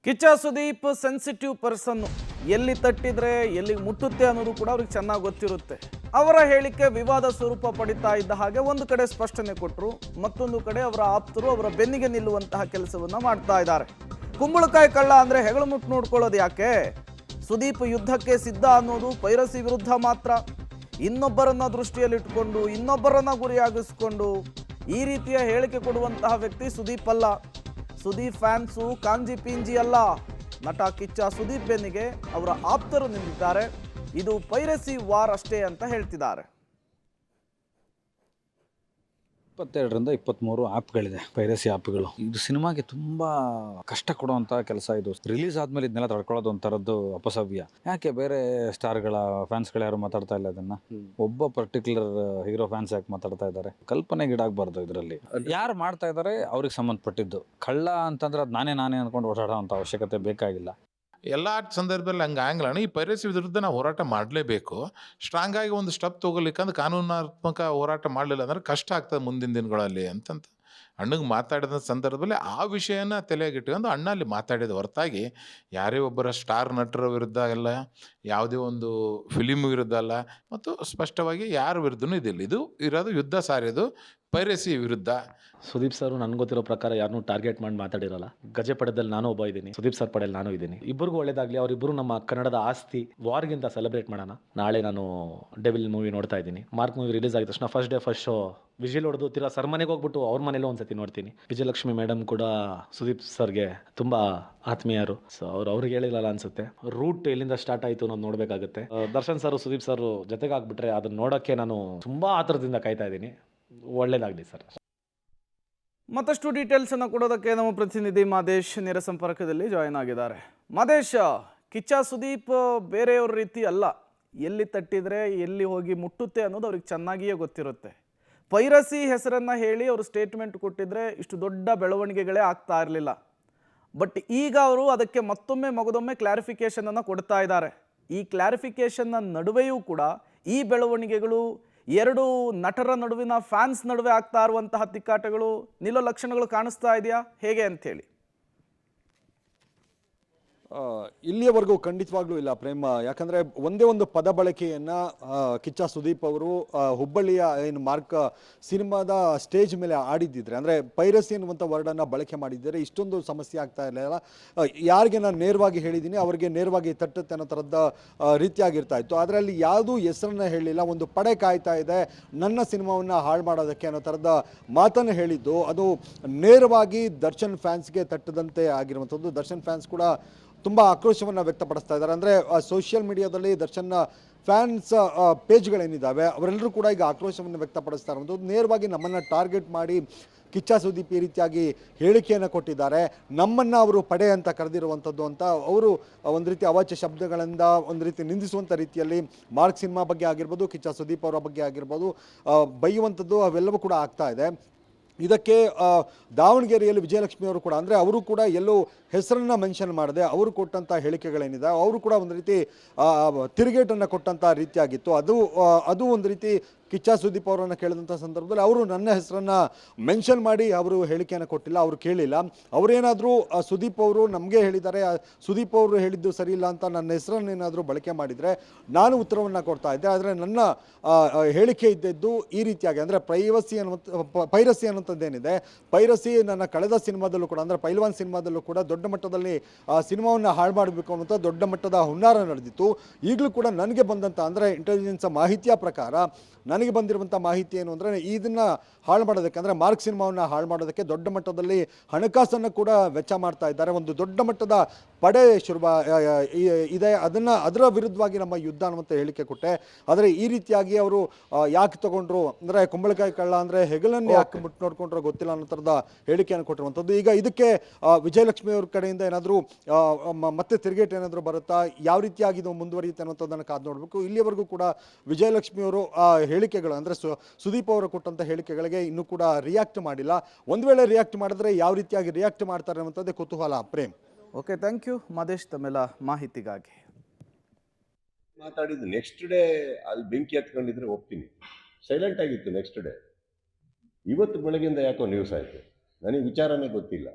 Kichcha Sudeep sensitive person. ಎಲ್ಲಿ ತಟ್ಟಿದ್ರೆ ಎಲ್ಲಿಗೆ ಮುಟ್ಟುತ್ತೆ ಅನ್ನೋದು ಕೂಡ ಅವ್ರಿಗೆ ಚೆನ್ನಾಗಿ ಗೊತ್ತಿರುತ್ತೆ. ಅವರ ಹೇಳಿಕೆ ವಿವಾದ ಸ್ವರೂಪ ಪಡಿತಾ ಇದ್ದ ಹಾಗೆ ಒಂದು ಕಡೆ ಸ್ಪಷ್ಟನೆ ಕೊಟ್ಟರು, ಮತ್ತೊಂದು ಕಡೆ ಅವರ ಆಪ್ತರು ಅವರ ಬೆನ್ನಿಗೆ ನಿಲ್ಲುವಂತಹ ಕೆಲಸವನ್ನ ಮಾಡ್ತಾ ಇದ್ದಾರೆ. ಕುಂಬಳಕಾಯಿ ಕಳ್ಳ ಅಂದ್ರೆ ಹೆಗಲು ಮುಟ್ಟು ನೋಡ್ಕೊಳ್ಳೋದು ಯಾಕೆ? ಸುದೀಪ್ ಯುದ್ಧಕ್ಕೆ ಸಿದ್ಧ ಅನ್ನೋದು ಪೈರಸಿ ವಿರುದ್ಧ ಮಾತ್ರ. ಇನ್ನೊಬ್ಬರನ್ನ ದೃಷ್ಟಿಯಲ್ಲಿಟ್ಟುಕೊಂಡು ಇನ್ನೊಬ್ಬರನ್ನ ಗುರಿಯಾಗಿಸ್ಕೊಂಡು ಈ ರೀತಿಯ ಹೇಳಿಕೆ ಕೊಡುವಂತಹ ವ್ಯಕ್ತಿ ಸುದೀಪ್ ಅಲ್ಲ. ಸುದೀಪ್ ಫ್ಯಾನ್ಸು ಕಾಂಜಿ ಪಿಂಜಿ ಅಲ್ಲ. ನಟ ಕಿಚ್ಚ ಸುದೀಪ್ ಬೆನ್ನಿಗೆ ಅವರ ಆಪ್ತರು ನಿಂತಿದ್ದಾರೆ. ಇದು ಪೈರಸಿ ವಾರ್ ಅಷ್ಟೇ ಅಂತ ಹೇಳ್ತಿದ್ದಾರೆ. 22ರಿಂದ 23 ಆ್ಯಪ್ಗಳಿದೆ, ಪೈರಸಿ ಆ್ಯಪ್ಗಳು. ಇದು ಸಿನಿಮಾಗೆ ತುಂಬ ಕಷ್ಟ ಕೊಡುವಂಥ ಕೆಲಸ. ಇದು ರಿಲೀಸ್ ಆದಮೇಲೆ ಇದನ್ನೆಲ್ಲ ತಡ್ಕೊಳ್ಳೋದು ಒಂಥರದ್ದು ಅಪಸವ್ಯ. ಯಾಕೆ ಬೇರೆ ಸ್ಟಾರ್ಗಳ ಫ್ಯಾನ್ಸ್ಗಳು ಯಾರು ಮಾತಾಡ್ತಾ ಇಲ್ಲ ಇದನ್ನು? ಒಬ್ಬ ಪರ್ಟಿಕ್ಯುಲರ್ ಹೀರೋ ಫ್ಯಾನ್ಸ್ ಯಾಕೆ ಮಾತಾಡ್ತಾ ಇದ್ದಾರೆ? ಕಲ್ಪನೆಗೀಡಾಗಬಾರ್ದು. ಇದರಲ್ಲಿ ಯಾರು ಮಾಡ್ತಾ ಇದ್ದಾರೆ ಅವ್ರಿಗೆ ಸಂಬಂಧಪಟ್ಟಿದ್ದು. ಕಳ್ಳ ಅಂತಂದ್ರೆ ಅದು ನಾನೇ ಅಂದ್ಕೊಂಡು ಓಡಾಡೋ ಅಂಥ ಅವಶ್ಯಕತೆ ಬೇಕಾಗಿಲ್ಲ. ಎಲ್ಲ ಸಂದರ್ಭದಲ್ಲಿ ಹಂಗೆ ಆಗಲ್ಲ. ಈ ಪೈರಸಿ ವಿರುದ್ಧ ನಾವು ಹೋರಾಟ ಮಾಡಲೇಬೇಕು. ಸ್ಟ್ರಾಂಗ್ ಆಗಿ ಒಂದು ಸ್ಟೆಪ್ ತೊಗೊಲಿಕ್ಕಂದ್ರೆ ಕಾನೂನಾತ್ಮಕ ಹೋರಾಟ ಮಾಡಲಿಲ್ಲ ಅಂದ್ರೆ ಕಷ್ಟ ಆಗ್ತದೆ ಮುಂದಿನ ದಿನಗಳಲ್ಲಿ ಅಂತಂತ ಅಣ್ಣಗೆ ಮಾತಾಡಿದ ಸಂದರ್ಭದಲ್ಲಿ ಆ ವಿಷಯನ ತಲೆಯಾಗಿಟ್ಕೊಂಡು ಅಣ್ಣ ಅಲ್ಲಿ ಮಾತಾಡಿದ ಹೊರತಾಗಿ ಯಾರೇ ಒಬ್ಬರ ಸ್ಟಾರ್ ನಟರ ವಿರುದ್ಧ ಎಲ್ಲ, ಯಾವುದೇ ಒಂದು ಫಿಲಿಮ್ ವಿರುದ್ಧ ಅಲ್ಲ, ಮತ್ತು ಸ್ಪಷ್ಟವಾಗಿ ಯಾರ ವಿರುದ್ಧನೂ ಇದಿಲ್ಲ. ಇದು ಇರೋದು ಯುದ್ಧ ಸಾರಿದು ಪೈರಸಿ ವಿರುದ್ಧ. ಸುದೀಪ್ ಸರ್ ನನ್ಗೆ ಗೊತ್ತಿರೋ ಪ್ರಕಾರ ಯಾರನ್ನೂ ಟಾರ್ಗೆಟ್ ಮಾಡಿ ಮಾತಾಡಿರಲ್ಲ. ಗಜೆ ಪಡೆದಲ್ಲಿ ನಾನು ಒಬ್ಬ ಇದ್ದೀನಿ, ಸುದೀಪ್ ಸರ್ ಪಡೆಯಲ್ಲಿ ನಾನು ಇದ್ದೀನಿ. ಇಬ್ಬರಿಗೂ ಒಳ್ಳೇದಾಗ್ಲಿ. ಅವರಿಬ್ಬರು ನಮ್ಮ ಕನ್ನಡದ ಆಸ್ತಿ. ವಾರ್ಗಿಂತ ಸೆಲೆಬ್ರೇಟ್ ಮಾಡೋಣ. ನಾಳೆ ನಾನು ಡೆವಿಲ್ ಮೂವಿ ನೋಡ್ತಾ ಇದ್ದೀನಿ. ಮಾರ್ಕ್ ಮೂವಿ ರಿಲೀಸ್ ಆಗಿದ ತಕ್ಷಣ first day first show whistle ಹೊಡೆದು ತಿರ್ಗಾ ಸರ್ ಮನೆಗೆ ಹೋಗ್ಬಿಟ್ಟು ಅವ್ರ ಮನೇಲೂ ಒಂದ್ಸತಿ ನೋಡ್ತೀನಿ. ವಿಜಯಲಕ್ಷ್ಮಿ ಮೇಡಮ್ ಕೂಡ ಸುದೀಪ್ ಸರ್ಗೆ ತುಂಬಾ ಆತ್ಮೀಯರು. ಸೊ ಅವ್ರಿಗೆ ಹೇಳಿರಲ್ಲ ಅನ್ಸುತ್ತೆ. ರೂಟ್ ಎಲ್ಲಿಂದ ಸ್ಟಾರ್ಟ್ ಆಯಿತು ಅನ್ನೋದು ನೋಡಬೇಕಾಗುತ್ತೆ. ದರ್ಶನ್ ಸರ್ ಸುದೀಪ್ ಸರ್ ಜೊತೆಗಾಗ್ಬಿಟ್ರೆ ಅದನ್ನ ನೋಡೋಕ್ಕೆ ನಾನು ತುಂಬಾ ಆತರದಿಂದ ಕಾಯ್ತಾ ಇದ್ದೀನಿ. ಒಳ್ಳೇದಾಗಲಿ ಸರ್. ಮತ್ತಷ್ಟು ಡೀಟೇಲ್ಸ್ ಅನ್ನು ಕೊಡೋದಕ್ಕೆ ನಮ್ಮ ಪ್ರತಿನಿಧಿ ಮಾದೇಶ್ ನೇರ ಸಂಪರ್ಕದಲ್ಲಿ ಜಾಯಿನ್ ಆಗಿದ್ದಾರೆ. ಮಾದೇಶ್, ಕಿಚ್ಚ ಸುದೀಪ್ ಬೇರೆಯವ್ರ ರೀತಿ ಅಲ್ಲ. ಎಲ್ಲಿ ತಟ್ಟಿದ್ರೆ ಎಲ್ಲಿ ಹೋಗಿ ಮುಟ್ಟುತ್ತೆ ಅನ್ನೋದು ಅವ್ರಿಗೆ ಚೆನ್ನಾಗಿಯೇ ಗೊತ್ತಿರುತ್ತೆ. ಪೈರಸಿ ಹೆಸರನ್ನ ಹೇಳಿ ಅವರು ಸ್ಟೇಟ್ಮೆಂಟ್ ಕೊಟ್ಟಿದ್ರೆ ಇಷ್ಟು ದೊಡ್ಡ ಬೆಳವಣಿಗೆಗಳೇ ಆಗ್ತಾ ಇರಲಿಲ್ಲ. ಬಟ್ ಈಗ ಅವರು ಅದಕ್ಕೆ ಮತ್ತೊಮ್ಮೆ ಮಗದೊಮ್ಮೆ ಕ್ಲಾರಿಫಿಕೇಶನ್ ಅನ್ನು ಕೊಡ್ತಾ ಇದ್ದಾರೆ. ಈ ಕ್ಲಾರಿಫಿಕೇಶನ್ನ ನಡುವೆಯೂ ಕೂಡ ಈ ಬೆಳವಣಿಗೆಗಳು, ಎರಡು ನಟರ ನಡುವಿನ ಫ್ಯಾನ್ಸ್ ನಡುವೆ ಆಗ್ತಾ ಇರುವಂತಹ ತಿಕ್ಕಾಟಗಳು ನಿಲ್ಲೋ ಲಕ್ಷಣಗಳು ಕಾಣಿಸ್ತಾ ಇದೆಯಾ, ಹೇಗೆ ಅಂಥೇಳಿ? ಇಲ್ಲಿಯವರೆಗೂ ಖಂಡಿತವಾಗ್ಲೂ ಇಲ್ಲ ಪ್ರೇಮ. ಯಾಕಂದರೆ ಒಂದೇ ಒಂದು ಪದ ಬಳಕೆಯನ್ನು ಕಿಚ್ಚ ಸುದೀಪ್ ಅವರು ಹುಬ್ಬಳ್ಳಿಯ ಏನು ಮಾರ್ಕ್ ಸಿನಿಮಾದ ಸ್ಟೇಜ್ ಮೇಲೆ ಆಡಿದ್ದಿದ್ರೆ, ಅಂದರೆ ಪೈರಸಿ ಅನ್ನುವಂಥ ವರ್ಡನ್ನು ಬಳಕೆ ಮಾಡಿದ್ದರೆ ಇಷ್ಟೊಂದು ಸಮಸ್ಯೆ ಆಗ್ತಾ ಇರಲಿಲ್ಲ. ಯಾರಿಗೆ ನಾನು ನೇರವಾಗಿ ಹೇಳಿದ್ದೀನಿ ಅವರಿಗೆ ನೇರವಾಗಿ ತಟ್ಟುತ್ತೆ ಅನ್ನೋ ಥರದ ರೀತಿಯಾಗಿರ್ತಾ ಇತ್ತು. ಆದರೆ ಅಲ್ಲಿ ಯಾವುದೂ ಹೆಸರನ್ನ ಹೇಳಿಲ್ಲ. ಒಂದು ಪಡೆ ಕಾಯ್ತಾ ಇದೆ ನನ್ನ ಸಿನಿಮಾವನ್ನು ಹಾಳು ಮಾಡೋದಕ್ಕೆ ಅನ್ನೋ ಥರದ ಮಾತನ್ನು ಹೇಳಿದ್ದು ಅದು ನೇರವಾಗಿ ದರ್ಶನ್ ಫ್ಯಾನ್ಸ್ಗೆ ತಟ್ಟದಂತೆ ಆಗಿರುವಂಥದ್ದು. ದರ್ಶನ್ ಫ್ಯಾನ್ಸ್ ಕೂಡ ತುಂಬ ಆಕ್ರೋಶವನ್ನು ವ್ಯಕ್ತಪಡಿಸ್ತಾ ಇದ್ದಾರೆ. ಅಂದರೆ ಸೋಷಿಯಲ್ ಮೀಡಿಯಾದಲ್ಲಿ ದರ್ಶನ್ ಫ್ಯಾನ್ಸ್ ಪೇಜ್ಗಳೇನಿದ್ದಾವೆ ಅವರೆಲ್ಲರೂ ಕೂಡ ಈಗ ಆಕ್ರೋಶವನ್ನು ವ್ಯಕ್ತಪಡಿಸ್ತಾ ಇರುವಂಥದ್ದು. ನೇರವಾಗಿ ನಮ್ಮನ್ನು ಟಾರ್ಗೆಟ್ ಮಾಡಿ ಕಿಚ್ಚ ಸುದೀಪ್ ಈ ರೀತಿಯಾಗಿ ಹೇಳಿಕೆಯನ್ನು ಕೊಟ್ಟಿದ್ದಾರೆ. ನಮ್ಮನ್ನು ಅವರು ಪಡೆ ಅಂತ ಕರೆದಿರುವಂಥದ್ದು ಅಂತ ಅವರು ಒಂದು ರೀತಿ ಅವಾಚ್ಯ ಶಬ್ದಗಳಿಂದ ಒಂದು ರೀತಿ ನಿಂದಿಸುವಂಥ ರೀತಿಯಲ್ಲಿ ಮಾರ್ಕ್ ಸಿನಿಮಾ ಬಗ್ಗೆ ಆಗಿರ್ಬೋದು, ಕಿಚ್ಚ ಸುದೀಪ್ ಅವರ ಬಗ್ಗೆ ಆಗಿರ್ಬೋದು ಬೈಯುವಂಥದ್ದು ಅವೆಲ್ಲವೂ ಕೂಡ ಆಗ್ತಾ ಇದೆ. ಇದಕ್ಕೆ ದಾವಣಗೆರೆಯಲ್ಲಿ ವಿಜಯಲಕ್ಷ್ಮಿ ಅವರು ಕೂಡ, ಅಂದರೆ ಅವರು ಕೂಡ ಎಲ್ಲೋ ಹೆಸರನ್ನು ಮೆನ್ಷನ್ ಮಾಡದೆ ಅವರು ಕೊಟ್ಟಂಥ ಹೇಳಿಕೆಗಳೇನಿದೆ ಅವರು ಕೂಡ ಒಂದು ರೀತಿ ತಿರುಗೇಟನ್ನು ಕೊಟ್ಟಂಥ ರೀತಿಯಾಗಿತ್ತು. ಅದು ಒಂದು ರೀತಿ ಕಿಚ್ಚ ಸುದೀಪ್ ಅವರನ್ನು ಕೇಳಿದಂಥ ಸಂದರ್ಭದಲ್ಲಿ ಅವರು ನನ್ನ ಹೆಸರನ್ನು ಮೆನ್ಷನ್ ಮಾಡಿ ಅವರು ಹೇಳಿಕೆಯನ್ನು ಕೊಟ್ಟಿಲ್ಲ, ಅವರು ಕೇಳಿಲ್ಲ. ಅವರೇನಾದರೂ ಸುದೀಪ್ ಅವರು ನಮಗೆ ಹೇಳಿದ್ದಾರೆ, ಸುದೀಪ್ ಅವರು ಹೇಳಿದ್ದು ಸರಿ ಇಲ್ಲ ಅಂತ ನನ್ನ ಹೆಸರನ್ನೇನಾದರೂ ಬಳಕೆ ಮಾಡಿದರೆ ನಾನು ಉತ್ತರವನ್ನು ಕೊಡ್ತಾ ಇದ್ದೆ. ಆದರೆ ನನ್ನ ಹೇಳಿಕೆ ಇದ್ದದ್ದು ಈ ರೀತಿಯಾಗಿ, ಅಂದರೆ ಪೈರಸಿ ಅನ್ನುವಂಥದ್ದೇನಿದೆ, ಪೈರಸಿ ನನ್ನ ಕಳೆದ ಸಿನಿಮಾದಲ್ಲೂ ಕೂಡ, ಅಂದರೆ ಪೈಲ್ವಾನ್ ಸಿನಿಮಾದಲ್ಲೂ ಕೂಡ ದೊಡ್ಡ ಮಟ್ಟದಲ್ಲಿ ಸಿನಿಮಾವನ್ನು ಹಾಳು ಮಾಡಬೇಕು ಅನ್ನುವಂಥ ದೊಡ್ಡ ಮಟ್ಟದ ಹುನ್ನಾರ ನಡೆದಿತ್ತು. ಈಗಲೂ ಕೂಡ ನನಗೆ ಬಂದಂಥ, ಅಂದರೆ ಇಂಟೆಲಿಜೆನ್ಸ್ ಮಾಹಿತಿಯ ಪ್ರಕಾರ ನನಗೆ ಬಂದಿರುವಂಥ ಮಾಹಿತಿ ಏನು ಅಂದರೆ ಇದನ್ನು ಹಾಳು ಮಾಡೋದಕ್ಕೆ, ಅಂದರೆ ಮಾರ್ಕ್ ಸಿನಿಮಾವನ್ನು ಹಾಳು ಮಾಡೋದಕ್ಕೆ ದೊಡ್ಡ ಮಟ್ಟದಲ್ಲಿ ಹಣಕಾಸನ್ನು ಕೂಡ ವೆಚ್ಚ ಮಾಡ್ತಾ ಇದ್ದಾರೆ. ಒಂದು ದೊಡ್ಡ ಮಟ್ಟದ ಪಡೆ ಇದೆ, ಅದರ ವಿರುದ್ಧವಾಗಿ ನಮ್ಮ ಯುದ್ಧ ಅನ್ನುವಂಥ ಹೇಳಿಕೆ ಕೊಟ್ಟೆ. ಆದರೆ ಈ ರೀತಿಯಾಗಿ ಅವರು ಯಾಕೆ ತಗೊಂಡ್ರು, ಅಂದರೆ ಕುಂಬಳಕಾಯಿ ಕಳ್ಳ ಅಂದರೆ ಹೆಗಲನ್ನು ಯಾಕೆ ಮುಟ್ಟು ನೋಡ್ಕೊಂಡ್ರೋ ಗೊತ್ತಿಲ್ಲ ಅನ್ನೋ ಥರದ ಹೇಳಿಕೆಯನ್ನು ಕೊಟ್ಟಿರುವಂಥದ್ದು. ಈಗ ಇದಕ್ಕೆ ವಿಜಯಲಕ್ಷ್ಮಿ ಅವ್ರ ಕಡೆಯಿಂದ ಏನಾದರೂ ಮತ್ತೆ ತಿರುಗೇಟು ಏನಾದರೂ ಬರುತ್ತಾ, ಯಾವ ರೀತಿಯಾಗಿ ಇದು ಮುಂದುವರಿಯುತ್ತೆ ಅನ್ನೋಂಥದ್ದನ್ನು ಕಾದು ನೋಡಬೇಕು. ಇಲ್ಲಿಯವರೆಗೂ ಕೂಡ ವಿಜಯಲಕ್ಷ್ಮಿ ಅವರು ಹೇಳಿಕೆಗಳು, ಅಂದರೆ ಸುದೀಪ್ ಅವರು ಕೊಟ್ಟಂಥ ಹೇಳಿಕೆಗಳಿಗೆ ಇನ್ನೂ ಕೂಡ ರಿಯಾಕ್ಟ್ ಮಾಡಿಲ್ಲ. ಒಂದು ವೇಳೆ ರಿಯಾಕ್ಟ್ ಮಾಡಿದ್ರೆ ಯಾವ ರೀತಿಯಾಗಿ ರಿಯಾಕ್ಟ್ ಮಾಡ್ತಾರೆ ಅನ್ನೋಂಥದ್ದೇ ಕುತೂಹಲ. Prem. Okay, thank you Madesh ತಮ್ಮೆಲ್ಲ ಮಾಹಿತಿಗಾಗಿ. ಮಾತಾಡಿದ್ದು ನೆಕ್ಸ್ಟ್ ಡೇ ಅಲ್ಲಿ ಬೆಂಕಿ ಹತ್ಕೊಂಡಿದ್ರೆ ಒಪ್ತೀನಿ, ಸೈಲೆಂಟ್ ಆಗಿತ್ತು ನೆಕ್ಸ್ಟ್ ಡೇ. ಇವತ್ತು ಬೆಳಗ್ಗೆಯಿಂದ ಯಾಕೋ ನ್ಯೂಸ್ ಆಯಿತು, ನನಗೆ ವಿಚಾರನೇ ಗೊತ್ತಿಲ್ಲ.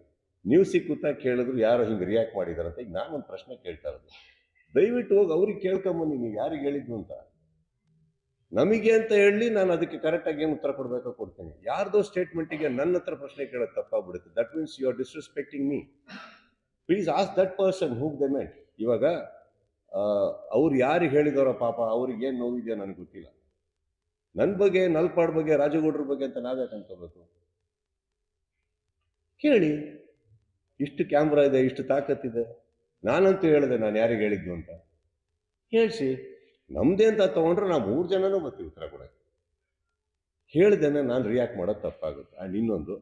ನ್ಯೂಸಿಗೆ ಕೂತಾಗ ಕೇಳಿದ್ರು ಯಾರೋ ಹಿಂಗೆ ರಿಯಾಕ್ಟ್ ಮಾಡಿದಾರಂತ. ಈಗ ನಾನೊಂದು ಪ್ರಶ್ನೆ ಕೇಳ್ತಾ ಇರೋದು, ದಯವಿಟ್ಟು ಹೋಗಿ ಅವ್ರಿಗೆ ಕೇಳ್ಕೊಂಬನ್ನಿ ನೀವು ಯಾರಿಗೆ ಹೇಳಿದ್ದು ಅಂತ. ನಮಗೆ ಅಂತ ಹೇಳಿ ನಾನು ಅದಕ್ಕೆ ಕರೆಕ್ಟಾಗಿ ಏನು ಉತ್ತರ ಕೊಡಬೇಕೋ ಕೊಡ್ತೀನಿ. ಯಾರ್ದೋ ಸ್ಟೇಟ್ಮೆಂಟಿಗೆ ನನ್ನ ಹತ್ರ ಪ್ರಶ್ನೆ ಕೇಳೋದು ತಪ್ಪಾಗ್ಬಿಡುತ್ತೆ. That means you are disrespecting me. Please ask that person who they meant. ಇವಾಗ ಅವ್ರು ಯಾರಿಗೆ ಹೇಳಿದಾರೋ ಪಾಪ ಅವ್ರಿಗೆ ಏನು ನೋವಿದೆಯೋ ನನಗೆ ಗೊತ್ತಿಲ್ಲ. ನನ್ನ ಬಗ್ಗೆ, ನಲ್ಪಾಡ್ ಬಗ್ಗೆ, ರಾಜಗೌಡ್ರ ಬಗ್ಗೆ ಅಂತ ನಾವ್ಯಾಕೆ ಅನ್ಕೋಬೇಕು? ಕೇಳಿ, ಇಷ್ಟು ಕ್ಯಾಮ್ರಾ ಇದೆ, ಇಷ್ಟು ತಾಕತ್ತಿದೆ. ನಾನಂತೂ ಹೇಳಿದೆ ನಾನು ಯಾರಿಗೆ ಹೇಳಿದ್ದು ಅಂತ. ಹೇಳ್ಸಿ, ನಮ್ದೇ ಅಂತ ತಗೊಂಡ್ರೆ ನಾವು 3 ಜನನೂ ಬರ್ತೀವಿ ಉತ್ತರ ಕೊಡಕ್ಕೆ. ಹೇಳ್ದೇನೆ ನಾನು ರಿಯಾಕ್ಟ್ ಮಾಡೋದು ತಪ್ಪಾಗುತ್ತೆ. ಆ್ಯಂಡ್ ಇನ್ನೊಂದು,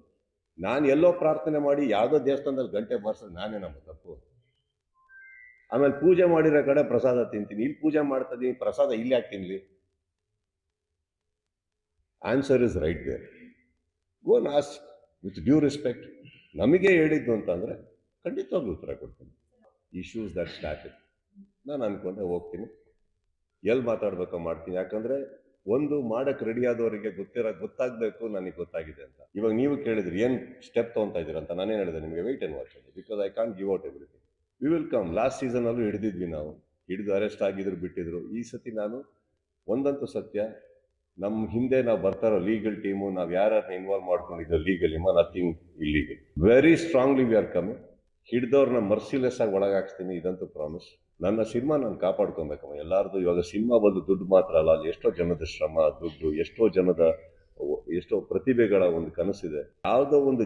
ನಾನು ಎಲ್ಲೋ ಪ್ರಾರ್ಥನೆ ಮಾಡಿ ಯಾವುದೋ ದೇವಸ್ಥಾನದಲ್ಲಿ ಗಂಟೆ ಬಾರಿಸೋದು ನಾನೇ ನಮ್ಮ ತಪ್ಪು. ಆಮೇಲೆ ಪೂಜೆ ಮಾಡಿರೋ ಕಡೆ ಪ್ರಸಾದ ತಿಂತೀನಿ, ಇಲ್ಲಿ ಪೂಜೆ ಮಾಡ್ತಾ ಇದೀನಿ, ಪ್ರಸಾದ ಇಲ್ಲಿ ಯಾಕೆ ತಿನ್ಲಿ? Answer is right there. Go and ask with due respect. ನಮಗೆ ಹೇಳಿದ್ದು ಅಂತಂದರೆ ಖಂಡಿತವಾಗ್ಲೂ ಉತ್ತರ ಕೊಡ್ತೀನಿ. ಇಶ್ಯೂಸ್ ದಟ್ ಸ್ಟಾರ್ಟೆಡ್, ನಾನು ಅನ್ಕೊಂಡೆ ಹೋಗ್ತೀನಿ, ಎಲ್ಲಿ ಮಾತಾಡ್ಬೇಕೋ ಮಾಡ್ತೀನಿ. ಯಾಕಂದರೆ ಒಂದು ಮಾಡಕ್ಕೆ ರೆಡಿ ಆದವರಿಗೆ ಗೊತ್ತಾಗಬೇಕು ನನಗೆ ಗೊತ್ತಾಗಿದೆ ಅಂತ. ಇವಾಗ ನೀವು ಕೇಳಿದ್ರಿ ಏನು ಸ್ಟೆಪ್ ತೊಗೊತಾ ಇದ್ದೀರ ಅಂತ. ನಾನೇನು ಹೇಳಿದೆ ನಿಮಗೆ, ವೆಯ್ಟ್ ಆ್ಯಂಡ್ ವಾಚ್ ಅಲ್ಲಿ, because I can't give out everything. We will come. Last ಸೀಸನಲ್ಲೂ ಹಿಡಿದಿದ್ವಿ ನಾವು, ಹಿಡಿದು ಅರೆಸ್ಟ್ ಆಗಿದ್ರು, ಬಿಟ್ಟಿದ್ರು. ಈ ಸತಿ ನಾನು ಒಂದಂತೂ ಸತ್ಯ, ನಮ್ಮ ಹಿಂದೆ ನಾವು ಬರ್ತಾರೋ ಲೀಗಲ್ ಟೀಮು, ನಾವು ಯಾರನ್ನ ಇನ್ವಾಲ್ವ್ ಮಾಡ್ಕೊಂಡಿದ್ದೋ legally, nothing illegal. Very strongly we are coming. ಹಿಡ್ದವ್ರನ್ನ ಮರ್ಸಿಲೆಸ್ ಆಗಿ ಒಳಗಾಕ್ಸ್ತೀನಿ, ಇದಂತೂ ಪ್ರಾಮಿಸ್. ನನ್ನ ಸಿನಿಮಾ ನಾನು ಕಾಪಾಡ್ಕೊಬೇಕಮ್ಮ ಎಲ್ಲಾರ್ದು. ಇವಾಗ ಸಿನಿಮಾ ಬಂದು ದುಡ್ಡು ಮಾತ್ರ ಅಲ್ಲ, ಅಲ್ಲಿ ಎಷ್ಟೋ ಜನದ ಶ್ರಮ, ದುಡ್ಡು, ಎಷ್ಟೋ ಪ್ರತಿಭೆಗಳ ಒಂದು ಕನಸಿದೆ. ಯಾವುದೋ ಒಂದು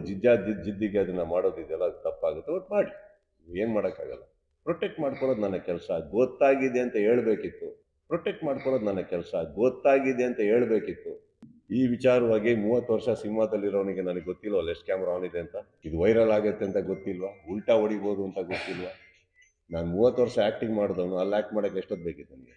ಜಿದ್ದಿಗೆ ಅದನ್ನ ಮಾಡೋದಿದೆಯಲ್ಲ, ಅದು ತಪ್ಪಾಗುತ್ತೆ. ಒಟ್ಟು ಮಾಡಿ, ಏನು ಮಾಡೋಕ್ಕಾಗಲ್ಲ. ಪ್ರೊಟೆಕ್ಟ್ ಮಾಡ್ಕೊಳ್ಳೋದು ನನ್ನ ಕೆಲಸ. ಗೊತ್ತಾಗಿದೆ ಅಂತ ಹೇಳ್ಬೇಕಿತ್ತು. ಪ್ರೊಟೆಕ್ಟ್ ಮಾಡ್ಕೊಳ್ಳೋದು ನನ್ನ ಕೆಲಸ. ಗೊತ್ತಾಗಿದೆ ಅಂತ ಹೇಳ್ಬೇಕಿತ್ತು. ಈ ವಿಚಾರವಾಗಿ 30 ವರ್ಷ ಸಿನಿಮಾದಲ್ಲಿರೋನಿಗೆ ನನಗೆ ಗೊತ್ತಿಲ್ವ ಅಲ್ಲಿ ಎಷ್ಟು ಕ್ಯಾಮ್ರಾ ಆನ್ ಇದೆ ಅಂತ? ಇದು ವೈರಲ್ ಆಗುತ್ತೆ ಅಂತ ಗೊತ್ತಿಲ್ವಾ? ಉಲ್ಟಾ ಹೊಡಿಬೋದು ಅಂತ ಗೊತ್ತಿಲ್ವಾ? ನಾನು 30 ವರ್ಷ ಆ್ಯಕ್ಟಿಂಗ್ ಮಾಡಿದವನು, ಅಲ್ಲಿ ಆ್ಯಕ್ಟ್ ಮಾಡೋಕ್ಕೆ ಎಷ್ಟೊತ್ತು ಬೇಕಿತ್ತು ನನಗೆ?